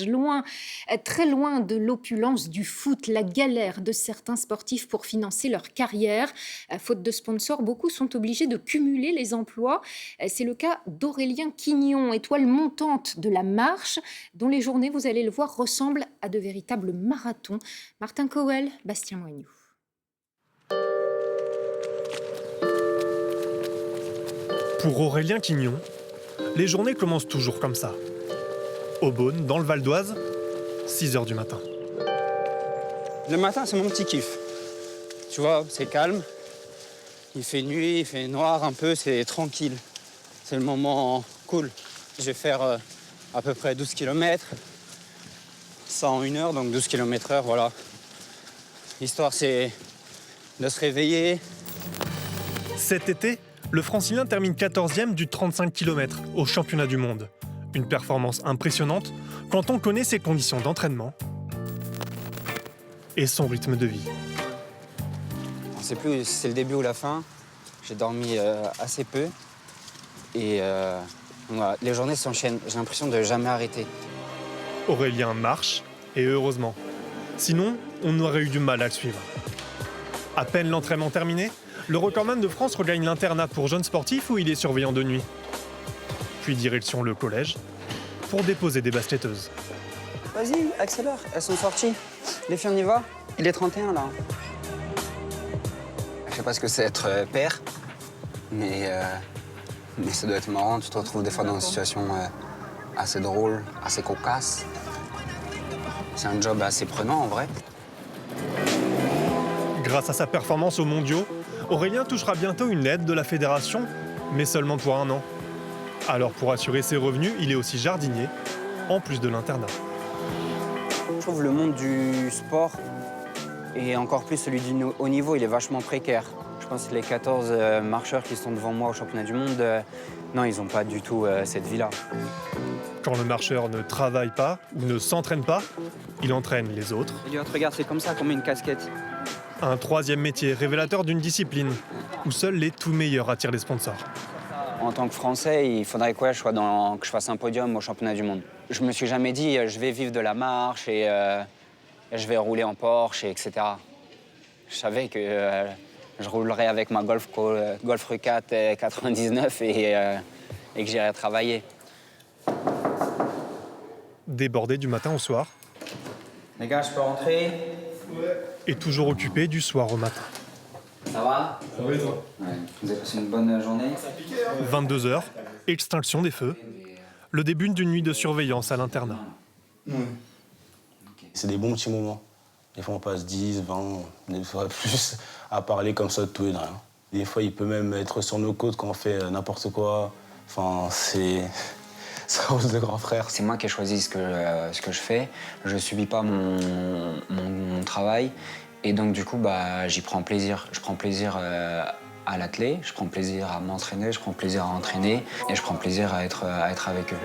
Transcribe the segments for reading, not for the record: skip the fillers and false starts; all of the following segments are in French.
Loin, très loin de l'opulence du foot, la galère de certains sportifs pour financer leur carrière. Faute de sponsors, beaucoup sont obligés de cumuler les emplois. C'est le cas d'Aurélien Quignon, étoile montante de la marche, dont les journées, vous allez le voir, ressemblent à de véritables marathons. Martin Cowell, Bastien Moignou. Pour Aurélien Quignon, les journées commencent toujours comme ça. Au Beaune, dans le Val d'Oise, 6 h du matin. Le matin, c'est mon petit kiff. Tu vois, c'est calme. Il fait nuit, il fait noir un peu, c'est tranquille. C'est le moment cool. Je vais faire à peu près 12 km. Ça en 1 heure, donc 12 km/h, voilà. L'histoire, c'est de se réveiller. Cet été, le Francilien termine 14e du 35 km au championnat du monde. Une performance impressionnante quand on connaît ses conditions d'entraînement et son rythme de vie. On ne sait plus si c'est le début ou la fin. J'ai dormi assez peu. Et voilà, les journées s'enchaînent. J'ai l'impression de jamais arrêter. Aurélien marche, et heureusement. Sinon, on aurait eu du mal à le suivre. À peine l'entraînement terminé, le recordman de France regagne l'internat pour jeunes sportifs où il est surveillant de nuit. Puis direction le collège pour déposer des basketteuses. Vas-y, accélère. Elles sont sorties. Les filles, on y va. Il est 31, là. Je sais pas ce que c'est être père, mais ça doit être marrant. Tu te retrouves des fois dans une situation assez drôle, assez cocasse. C'est un job assez prenant, en vrai. Grâce à sa performance aux mondiaux, Aurélien touchera bientôt une aide de la fédération, mais seulement pour 1 an. Alors pour assurer ses revenus, il est aussi jardinier, en plus de l'internat. Je trouve le monde du sport, et encore plus celui du haut niveau, il est vachement précaire. Je pense que les 14 marcheurs qui sont devant moi au championnat du monde, non, ils n'ont pas du tout cette vie-là. Quand le marcheur ne travaille pas ou ne s'entraîne pas, il entraîne les autres. Elliot, regarde, c'est comme ça qu'on met une casquette. Un troisième métier révélateur d'une discipline où seuls les tout meilleurs attirent les sponsors. En tant que Français, il faudrait quoi que je fasse un podium au championnat du monde. Je me suis jamais dit je vais vivre de la marche et je vais rouler en Porsche, etc. Je savais que je roulerais avec ma Golf R4 99 et que j'irais travailler. Débordé du matin au soir Les gars, je peux rentrer? et toujours occupé du soir au matin. Ça va? Oui, toi. Ouais. Vous avez passé une bonne journée? 22 h, extinction des feux, le début d'une nuit de surveillance à l'internat. C'est des bons petits moments. Des fois, on passe 10, 20, des fois plus, à parler comme ça de tout et de rien. Des fois, il peut même être sur nos côtes quand on fait n'importe quoi. Enfin, c'est... ça rose de grand frère. C'est moi qui ai choisi ce que je fais. Je subis pas mon travail. Et donc, du coup, j'y prends plaisir. Je prends plaisir à l'athlé, je prends plaisir à m'entraîner, je prends plaisir à entraîner et je prends plaisir à être avec eux.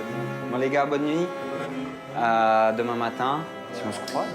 Bon, les gars, bonne nuit. Demain matin, si on se croise.